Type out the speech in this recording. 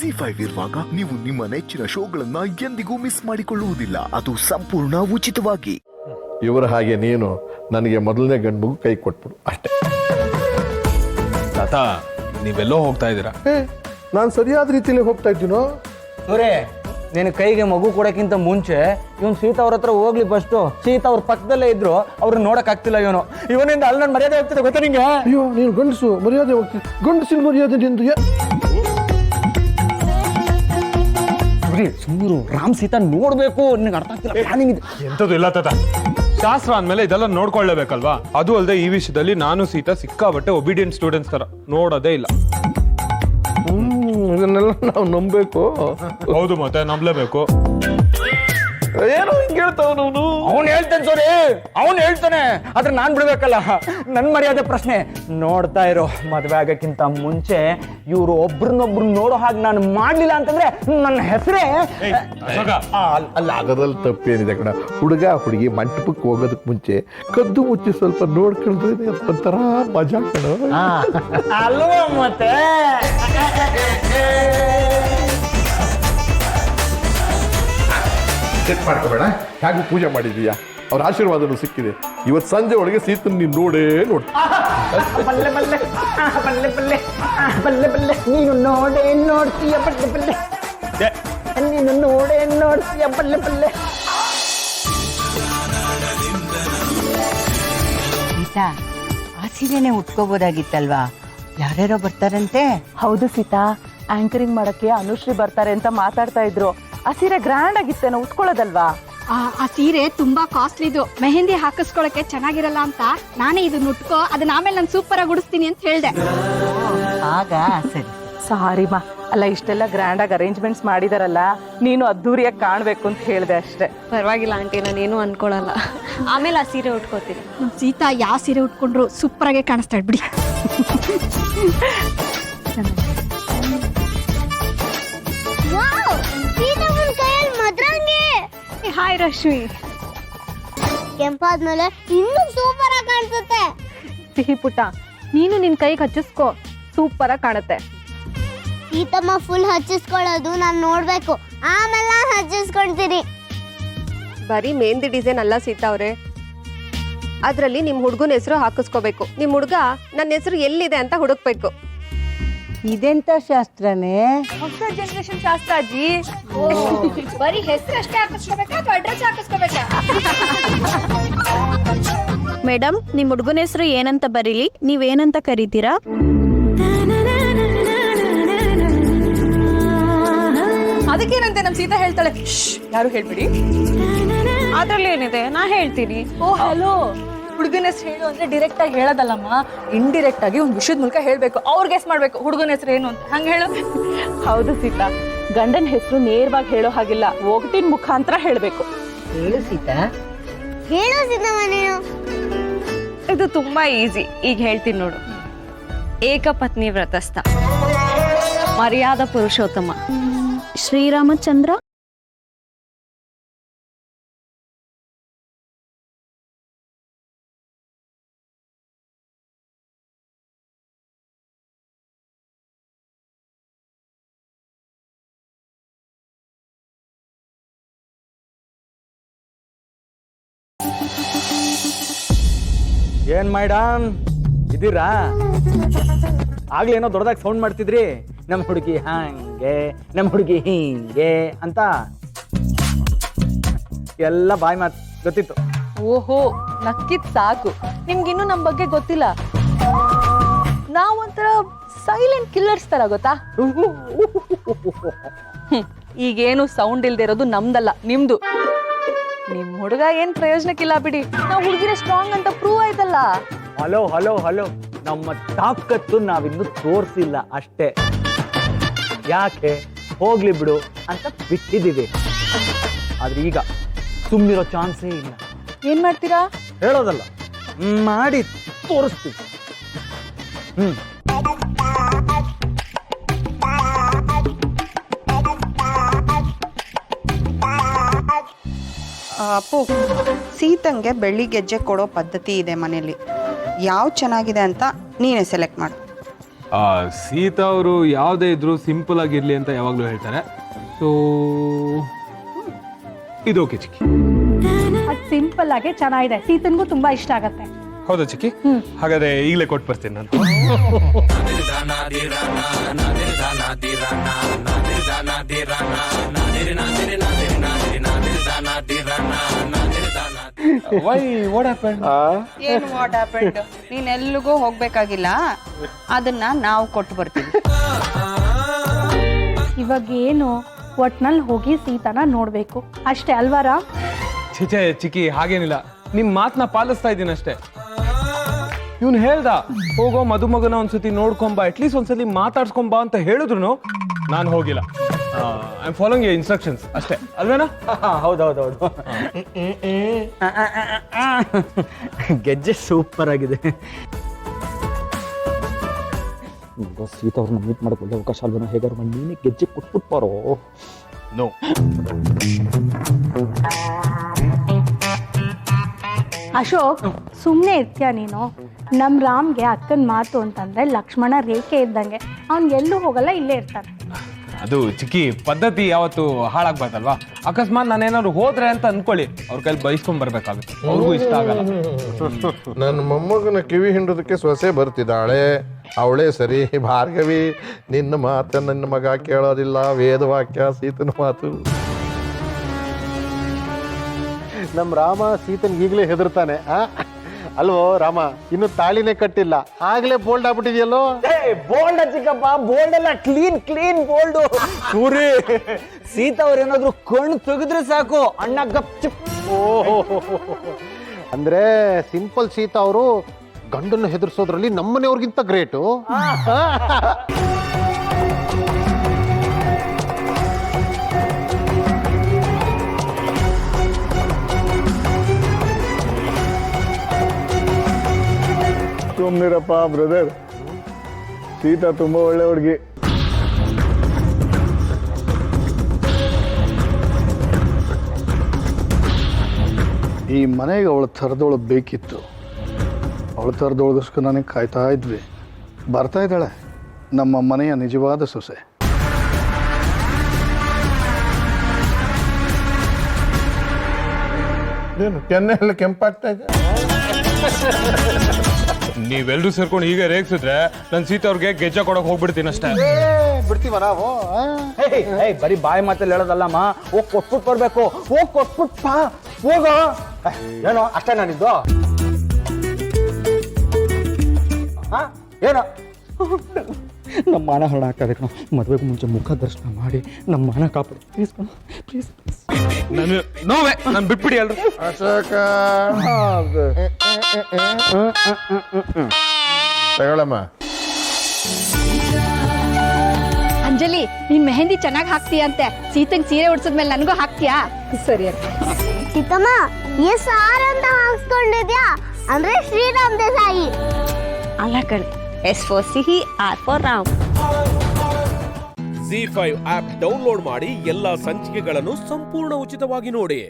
ZEE5 ಇರುವಾಗ ನೀವು ನಿಮ್ಮ ನೆಚ್ಚಿನ ಶೋಗಳನ್ನ ಎಂದಿಗೂ ಮಿಸ್ ಮಾಡಿಕೊಳ್ಳುವುದಿಲ್ಲ. ಅದು ಸಂಪೂರ್ಣ ಉಚಿತವಾಗಿ. ಇವರ ಹಾಗೆ ನೀನು ನನಗೆ ಮೊದಲನೇ ಗಂಡು ಮಗು ಕೈ ಕೊಟ್ಬಿಡು ಅಷ್ಟೇ. ತಾತ ನೀವೆಲ್ಲೋ ಹೋಗ್ತಾ ಇದ್ದೀರಾ? ನಾನು ಸರಿಯಾದ ರೀತಿಯಲ್ಲಿ ಹೋಗ್ತಾ ಇದ್ದೀನೋ? ಸೂರೇ, ನಿನ್ನ ಕೈಗೆ ಮಗು ಕೊಡೋಕ್ಕಿಂತ ಮುಂಚೆ ಇವನು ಸೀತಾ ಅವ್ರ ಹತ್ರ ಹೋಗ್ಲಿ ಫಸ್ಟು. ಸೀತಾ ಅವ್ರ ಪಕ್ಕದಲ್ಲೇ ಇದ್ರು ಅವ್ರನ್ನ ನೋಡಕ್ ಆಗ್ತಿಲ್ಲ ಇವನಿಂದ ಅಲ್ಲಿ ನನ್ನ ಮರ್ಯಾದೆ ಹೋಗ್ತಿದೆ ಗೊತ್ತಾ ನಿಂಗೆ? ಅಯ್ಯೋ ನೀನು ಗಂಡಸು ಮರ್ಯಾದೆ ಹೋಗ್ತೀನಿ, ಗಂಡಸಿನ ಮರ್ಯಾದೆ ನಿಂದು. ಸುಮ್ಮರು ರಾಮ್ ಸೀತಾ ನೋಡ್ಬೇಕು, ನಿನಗೆ ಅರ್ಥ ಆಗ್ತಿಲ್ಲ. ಪ್ಲಾನಿಂಗ್ ಇದೆ ಎಂಥದ್ದು ಇಲ್ಲ ತಾತ. ಶಾಸ್ತ್ರ ಅಂದ್ಮೇಲೆ ಇದೆಲ್ಲ ನೋಡ್ಕೊಳ್ಳೇಬೇಕಲ್ವಾ? ಅದು ಅಲ್ಲದೆ ಈ ವಿಷಯದಲ್ಲಿ ನಾನು ಸೀತಾ ಸಿಕ್ಕಾಬಟ್ಟೆ ಒಬಿಡಿಯಂಟ್ ಸ್ಟೂಡೆಂಟ್ಸ್ ತರ ನೋಡೋದೇ ಇಲ್ಲ. ಇದನ್ನೆಲ್ಲ ನಾವು ನಂಬಬೇಕು. ಹೌದು, ಮತ್ತೆ ನಂಬಲೇಬೇಕು. ಏನೋ ಹಿಂಗೆ ಹೇಳ್ತಾವ. ಅವ್ನು ಹೇಳ್ತಾನೆ ಸೋರಿ, ಅವ್ನು ಹೇಳ್ತಾನೆ, ಆದ್ರೆ ನಾನ್ ಬಿಡ್ಬೇಕಲ್ಲ. ನನ್ ಮರ್ಯಾದೆ ಪ್ರಶ್ನೆ. ನೋಡ್ತಾ ಇರೋ, ಮದ್ವೆ ಆಗಕ್ಕಿಂತ ಮುಂಚೆ ಇವ್ರು ಒಬ್ರನ್ನೊಬ್ರು ನೋಡೋ ಹಾಗೆ ನಾನು ಮಾಡ್ಲಿಲ್ಲ ಅಂತಂದ್ರೆ ನನ್ನ ಹೆಸರೇ ಅಲ್ಲ. ಅದರಲ್ಲಿ ತಪ್ಪೇನಿದೆ ಕಣ. ಹುಡುಗ ಹುಡುಗಿ ಮಂಟಪಕ್ಕೆ ಹೋಗೋದಕ್ಕೆ ಮುಂಚೆ ಕದ್ದು ಮುಚ್ಚಿ ಸ್ವಲ್ಪ ನೋಡ್ಕೊಂಡ್ರೆ ಒಂಥರ ಮಜಾ ಕಣ. ಅಲ್ವಾ ಮತ್ತೆ? ಸೆಟ್ ಮಾಡ್ಕೋಬೇಡ. ಹೇಗೂ ಪೂಜೆ ಮಾಡಿದೀಯಾ, ಅವ್ರ ಆಶೀರ್ವಾದನೂ ಸಿಕ್ಕಿದೆ. ಇವತ್ತು ಸಂಜೆ ಒಳಗೆ ಸೀತನ್ ನೀನು ನೋಡೇ ನೋಡಿ. ಬಲ್ಲೆ ಬಲ್ಲೆ ಬಲ್ಲೆ ಬಲ್ಲೆ ಬಲ್ಲೆ ಬಲ್ಲೆ ನೀನು ನೋಡೇ ನೋಡ್ತೀಯ ಬಲ್ಲೆ ಬಲ್ಲೆ, ನೀನು ನೋಡೇ ನೋಡ್ತೀಯ ಬಲ್ಲೆ ಬಲ್ಲೆ. ಸೀತಾ, ಆ ಸೀರೆನೆ ಉಟ್ಕೋಬೋದಾಗಿತ್ತಲ್ವಾ? ಯಾರ್ಯಾರೋ ಬರ್ತಾರಂತೆ. ಹೌದು ಸೀತಾ, ಆಂಕರಿಂಗ್ ಮಾಡಕ್ಕೆ ಅನುಶ್ರೀ ಬರ್ತಾರೆ ಅಂತ ಮಾತಾಡ್ತಾ ಇದ್ರು. ಆ ಸೀರೆ ಗ್ರ್ಯಾಂಡ್ ಆಗಿತ್ತೇನೋ, ಉಟ್ಕೊಳ್ಳೋದಲ್ವಾ? ಆ ಸೀರೆ ತುಂಬಾ ಕಾಸ್ಟ್ಲಿದು, ಮೆಹಂದಿ ಹಾಕಿಸ್ಕೊಳಕ್ಕೆ ಚೆನ್ನಾಗಿರಲ್ಲ ಅಂತ ನಾನೇ ಇದನ್ನ ಉಟ್ಕೋ, ಅದನ್ನ ಆಮೇಲೆ ನಾನು ಸೂಪರ್ ಆಗಿ ಉಡಿಸ್ತೀನಿ ಅಂತ ಹೇಳ್ದೆ. ಆಗ ಸರಿ. ಸಾರಿ ಮಾ, ಅಲ್ಲ ಇಷ್ಟೆಲ್ಲ ಗ್ರ್ಯಾಂಡ್ ಆಗಿ ಅರೇಂಜ್ಮೆಂಟ್ಸ್ ಮಾಡಿದಾರಲ್ಲ, ನೀನು ಅದ್ದೂರಿಯಾಗಿ ಕಾಣ್ಬೇಕು ಅಂತ ಹೇಳ್ದೆ ಅಷ್ಟೇ. ಪರವಾಗಿಲ್ಲ ಆಂಟಿ, ನಾನೇನು ಅನ್ಕೊಳಲ್ಲ. ಆಮೇಲೆ ಆ ಸೀರೆ ಉಟ್ಕೋತೀನಿ. ಸೀತಾ ಯಾವ ಸೀರೆ ಉಟ್ಕೊಂಡ್ರು ಸೂಪರ್ ಆಗೇ ಕಾಣಿಸ್ತಾಳೆ ಬಿಡಿ. ಹಾಯ್ ರಶ್ಮಿ. ಕೆಂಪಾದ್ಮೇಲೆ ಇನ್ನೂ ಸೂಪರ್ ಆಗಿ ಕಾಣಿಸುತ್ತೆ. ಸಿಹಿ ಪುಟ್ಟ, ನೀನು ನಿನ್ ಕೈಗೆ ಹಚ್ಚಿಸ್ಕೋ, ಸೂಪರ್ ಆಗಿ ಕಾಣುತ್ತೆ. ಸೀತಮ್ಮ ಫುಲ್ ಹಚ್ಚಿಸ್ಕೊಳ್ಳೋದು ನಾನು ನೋಡ್ಬೇಕು, ಆಮೇಲೆ ನಾನು ಹಚ್ಚಿಸ್ಕೊಳ್ತೀನಿ. ಬರೀ ಮೆಹಂದಿ ಡಿಸೈನ್ ಅಲ್ಲ ಸೀತಾ ಅವ್ರೆ, ಅದ್ರಲ್ಲಿ ನಿಮ್ ಹುಡುಗನ ಹೆಸರು ಹಾಕಿಸ್ಕೋಬೇಕು. ನಿಮ್ ಹುಡುಗ ನನ್ನ ಹೆಸರು ಎಲ್ಲಿದೆ ಅಂತ ಹುಡುಕ್ಬೇಕು. ಇದೆಂತ ಶಾಸ್ತ್ರನೇ? ಹೊಸ ಜನರೇಷನ್ ಶಾಸ್ತ್ರ ಅಜ್ಜಿ. ಬರೀ ಹೆಸರು ಅಷ್ಟೇ ಹಾಕಿಸ್ಕೋಬೇಕಾ ಅಥವಾ ಅಡ್ರೆಸ್ ಹಾಕಿಸ್ಕೋಬೇಕಾ? ಮೇಡಮ್, ನಿಮ್ ಹುಡುಗನ ಹೆಸರು ಏನಂತ ಬರೀಲಿ, ನೀವೇನಂತ ಕರೀತೀರಾ? ಅದಕ್ಕೇನಂತೆ ನಮ್ ಸೀತಾ ಹೇಳ್ತಾಳೆ, ಯಾರು ಹೇಳ್ಬಿಡಿ. ಅದ್ರಲ್ಲಿ ಏನಿದೆ, ನಾ ಹೇಳ್ತೀನಿ. ಓ ಹಲೋ, ಹುಡುಗನ ಹೆಸರು ಹೇಳು ಅಂದ್ರೆ ಡೈರೆಕ್ಟ್ ಆಗಿ ಹೇಳೋದಲ್ಲಮ್ಮ, ಇಂಡಿರೆಕ್ಟ್ ಆಗಿ ಒಂದು ವಿಷಯದ ಮೂಲಕ ಹೇಳ್ಬೇಕು. ಅವ್ರ ಗೆಸ್ ಮಾಡ್ಬೇಕು ಹುಡುಗನ ಹೆಸರು ಏನು ಅಂತ. ಹಂಗ ಹೇಳು. ಹೌದು ಸೀತಾ, ಗಂಡನ ಹೆಸರು ನೇರವಾಗಿ ಹೇಳೋ ಹಾಗಿಲ್ಲ, ಒಗಟಿನ ಮುಖಾಂತರ ಹೇಳ್ಬೇಕು. ಹೇಳು ಸೀತಾ. ಹೇಳು ಸೀತಮ್ಮ ನೀನು. ಇದು ತುಂಬಾ ಈಸಿ, ಈಗ ಹೇಳ್ತೀನಿ ನೋಡು. ಏಕಪತ್ನಿ ವ್ರತಸ್ಥ, ಮರ್ಯಾದಾ ಪುರುಷೋತ್ತಮ, ಶ್ರೀರಾಮಚಂದ್ರ. ಏನ್ ಮೇಡಮ್ ಇದೀರಾ? ಆಗ್ಲೇ ಏನೋ ದೊಡ್ಡದಾಗಿ ಸೌಂಡ್ ಮಾಡ್ತಿದ್ರಿ, ನಮ್ಮ ಹುಡುಗಿ ಹಂಗೆ, ನಮ್ಮ ಹುಡುಗಿ ಹಿಂಗೆ ಅಂತ. ಎಲ್ಲ ಬಾಯ್ ಮಾತು ಗೊತ್ತಿತ್ತು. ಓಹೋ, ನಕ್ಕಿದ್ ಸಾಕು, ನಿಮ್ಗಿನ್ನೂ ನಮ್ ಬಗ್ಗೆ ಗೊತ್ತಿಲ್ಲ. ನಾವೊಂಥರ ಸೈಲೆಂಟ್ ಕಿಲ್ಲರ್ಸ್ ತರ, ಗೊತ್ತಾ? ಈಗೇನು ಸೌಂಡ್ ಇಲ್ದೇ ಇರೋದು ನಮ್ದಲ್ಲ, ನಿಮ್ದು. ನಿಮ್ ಹುಡುಗ ಏನ್ ಪ್ರಯೋಜನಕ್ಕಿಲ್ಲ ಬಿಡಿ, ನಾವ್ ಹುಡುಗಿರ ಸ್ಟ್ರಾಂಗ್ ಅಂತ ಪ್ರೂವ್ ಆಯ್ತಲ್ಲ. ಹಲೋ ಹಲೋ ಹಲೋ, ನಮ್ಮ ತಾಕತ್ತು ನಾವಿನ್ನು ತೋರಿಸಿಲ್ಲ ಅಷ್ಟೇ. ಯಾಕೆ ಹೋಗ್ಲಿ ಬಿಡು ಅಂತ ಬಿಟ್ಟಿದ್ದೀವಿ. ಆದ್ರೆ ಈಗ ಸುಮ್ಮನಿರೋ ಚಾನ್ಸೇ ಇಲ್ಲ. ಏನ್ ಮಾಡ್ತೀರಾ? ಹೇಳೋದಲ್ಲ, ಮಾಡಿ ತೋರಿಸ್ತೀವಿ. ಅಪ್ಪು, ಸೀತಂಗೆ ಬೆಳ್ಳಿ ಗೆಜ್ಜೆ ಕೊಡೋ ಪದ್ಧತಿ ಇದೆ ಮನೇಲಿ. ಯಾವ ಚೆನ್ನಾಗಿದೆ ಅಂತ ನೀನೇ ಸೆಲೆಕ್ಟ್ ಮಾಡು. ಸೀತಾ ಅವರು ಯಾವುದೇ ಇದ್ರು ಸಿಂಪಲ್ ಆಗಿರ್ಲಿ ಅಂತ ಯಾವಾಗಲೂ ಹೇಳ್ತಾರೆ. ಸೊ ಇದು ಓಕೆ ಚಿಕ್ಕಿ. ಅದು ಸಿಂಪಲ್ ಆಗಿ ಚೆನ್ನಾಗಿದೆ, ಸೀತನ್ಗೂ ತುಂಬಾ ಇಷ್ಟ ಆಗತ್ತೆ. ಹೌದಾ ಚಿಕ್ಕಿ? ಹಾಗಾದ್ರೆ ಈಗಲೇ ಕೊಟ್ಟು ಬರ್ತೀನಿ ನಾನು. Why? What happened? ಏನು ವಾಟ್ ಹ್ಯಾಪೆಂಡ್? ನೀನ್ ಎಲ್ಲಿಗೂ ಹೋಗ್ಬೇಕಾಗಿಲ್ಲ, ಅದನ್ನ ನಾವು ಕೊಟ್ಟು ಬರ್ತೀವಿ. ಇವಾಗ ಏನು, ಒಟ್ನಲ್ಲಿ ಹೋಗಿ ಸೀತಾನ ನೋಡ್ಬೇಕು ಅಷ್ಟೇ ಅಲ್ವಾ ರಾಮ್? ಚಿಚೆ ಚಿಕ್ಕಿ ಹಾಗೇನಿಲ್ಲ, ನಿಮ್ ಮಾತನ್ನ ಪಾಲಿಸ್ತಾ ಇದ್ದೀನಿ ಅಷ್ಟೇ. ಇವ್ನು ಹೇಳ್ದ ಹೋಗೋ ಮದುಮಗನ ಒಂದ್ಸತಿ ನೋಡ್ಕೊಂಬ, ಅಟ್ಲೀಸ್ಟ್ ಒಂದ್ಸತಿ ಮಾತಾಡ್ಸ್ಕೊಂಬ ಅಂತ ಹೇಳಿದ್ರು ನಾನು ಹೋಗಿಲ್ಲ. I am following your instructions ಅಷ್ಟೇ ಅಲ್ವೇನಾ? ಹೌದೌದೌದು. ಗೆಜ್ಜೆ ಸೂಪರ್ ಆಗಿದೆ. ಸೀತಾ ಅವ್ರನ್ನ ಮೀಟ್ ಮಾಡಕ್ಕೆ ಒಳ್ಳೆ ಅವಕಾಶ ಅಲ್ವೇನೋ, ಹೇಗಾರು ಮಾಡಿ ನೀನೇ ಗೆಜ್ಜೆ ಕೊಟ್ಬಿಟ್ಟು ಬಾರೋ. ನೋ. ಅಶೋಕ್, ಸುಮ್ಮನೆ ಇರ್ತೀಯ ನೀನು? ನಮ್ಮ ರಾಮ್ಗೆ ಅಕ್ಕನ ಮಾತು ಅಂತಂದ್ರೆ ಲಕ್ಷ್ಮಣ ರೇಖೆ ಇದ್ದಂಗೆ, ಅವ್ನಿಗೆಲ್ಲೂ ಹೋಗಲ್ಲ, ಇಲ್ಲೇ ಇರ್ತಾನೆ. ಅದು ಚಿಕ್ಕಿ ಪದ್ಧತಿ ಯಾವತ್ತು ಹಾಳಾಗ್ಬಾರ್ದಲ್ವಾ? ಅಕಸ್ಮಾತ್ ನಾನೇನಾದ್ರು ಹೋದ್ರೆ ಅಂತ ಅನ್ಕೊಳ್ಳಿ, ಅವ್ರ ಕೈಲಿ ಬಯಸ್ಕೊಂಡ್ ಬರ್ಬೇಕಾಗುತ್ತೆ, ಅವ್ರಿಗೂ ಇಷ್ಟ ಆಗಲ್ಲ. ನನ್ನ ಮೊಮ್ಮಗನ ಕಿವಿ ಹಿಂಡೋದಕ್ಕೆ ಸೊಸೆ ಬರ್ತಿದ್ದಾಳೆ, ಅವಳೇ ಸರಿ. ಭಾರ್ಗವಿ, ನಿನ್ನ ಮಾತ ನನ್ನ ಮಗ ಕೇಳೋದಿಲ್ಲ, ವೇದವಾಕ್ಯ ಸೀತನ ಮಾತು. ನಮ್ಮ ರಾಮ ಸೀತನ್ಗೆ ಈಗಲೇ ಹೆದರ್ತಾನೆ ಅಲ್ವೋ ರಾಮ? ಇನ್ನು ತಾಳಿನೇ ಕಟ್ಟಿಲ್ಲ, ಆಗ್ಲೇ ಬೋಲ್ಡ್ ಆಗ್ಬಿಟ್ಟಿದ್ಯಲ್ಲೋ. ಬೋಲ್ಡ್ ಚಿಕ್ಕಪ್ಪ, ಬೋಲ್ಡ್ ಅಲ್ಲ, ಕ್ಲೀನ್ ಕ್ಲೀನ್ ಬೋಲ್ಡು. ಸೂರಿ, ಸೀತಾ ಅವ್ರು ಏನಾದ್ರು ಕಣ್ಣು ತೆಗೆದ್ರೆ ಸಾಕು, ಅಣ್ಣ ಗಪ್ ಚಿಪ್. ಓಹೋ, ಅಂದ್ರೆ ಸಿಂಪಲ್ ಸೀತಾ ಅವರು ಗಂಡನ್ನು ಹೆದರ್ಸೋದ್ರಲ್ಲಿ ನಮ್ಮನೆಯವ್ರಿಗಿಂತ ಗ್ರೇಟು. ಸುಮ್ಮನಿರಪ್ಪ ಬ್ರದರ್, ಸೀತಾ ತುಂಬ ಒಳ್ಳೆ ಹುಡುಗಿ. ಈ ಮನೆಗೆ ಅವಳ ಥರದವಳು ಬೇಕಿತ್ತು, ಅವಳ ಥರದವಳಗೋಸ್ಕರ ನನಗೆ ಕಾಯ್ತಾ ಇದ್ವಿ. ಬರ್ತಾ ಇದ್ದಾಳೆ ನಮ್ಮ ಮನೆಯ ನಿಜವಾದ ಸೊಸೆ. ಏನು ಕೆನ್ನೆ ಎಲ್ಲ ಕೆಂಪಾಗ್ತಾ ಇದೆ? ನೀವೆಲ್ಲರೂ ಸೇರ್ಕೊಂಡು ಹೀಗೆ ರೇಗಿಸಿದ್ರೆ ನನ್ನ ಸೀತಾ ಅವ್ರಿಗೆ ಗೆಜ್ಜೆ ಕೊಡಕ್ ಹೋಗ್ಬಿಡ್ತೀನಿ ಅಷ್ಟೇ. ಬಿಡ್ತೀವ ನಾವು? ಬರೀ ಬಾಯಿ ಮಾತಲ್ಲಿ ಹೇಳೋದಲ್ಲಮ್ಮ, ಹೋಗ್ ಕೊಟ್ಬಿಟ್ಟು ಬರ್ಬೇಕು. ಹೋಗ್ ಕೊಟ್ಬಿಟ್ಟು ಹೋಗೋ. ಏನೋ ಅಷ್ಟೇ ನಾನಿದ್ದು. ಏನೋ ನಮ್ಮ ಮಾನ ಹೊರಡ ಹಾಕೋಬೇಕು. ಮದುವೆಗೂ ಮುಂಚೆ ಮುಖ ದರ್ಶನ ಮಾಡಿ ನಮ್ಮ ಮಾನ ಕಾಪಾಡು ಪ್ಲೀಸ್ ಪ್ಲೀಸ್. ನೋವೇ ನಾನು ಬಿಟ್ಬಿಡಿ ಅಲ್ರಿ. ಅಶೋಕ ತಗೊಳಮ್ಮ. ಅಂಜಲಿ, ನೀನ್ ಮೆಹಂದಿ ಚೆನ್ನಾಗಿ ಹಾಕ್ತೀಯ ಅಂತೆ, ಸೀತಂಗ್ ಸೀರೆ ಉಡ್ಸದ್ಮೇಲೆ ನನಗೂ ಹಾಕ್ತೀಯಾ? ಸರಿ ಅಕ್ಕ. ಸೀತಮ್ಮ, ಸಾರ್ ಅಂತ ಹಾಕ್ಸ್ಕೊಂಡಿದ್ಯಾ ಅಂದ್ರೆ ಶ್ರೀರಾಮ್ ದೇಸಾಯಿ ಅಲ್ಲ ಕಣೆ, S for Sihi, R for Ram. ZEE5 app download ಮಾಡಿ ಎಲ್ಲಾ ಸಂಚಿಕೆಗಳನ್ನು ಸಂಪೂರ್ಣ ಉಚಿತವಾಗಿ ನೋಡಿ.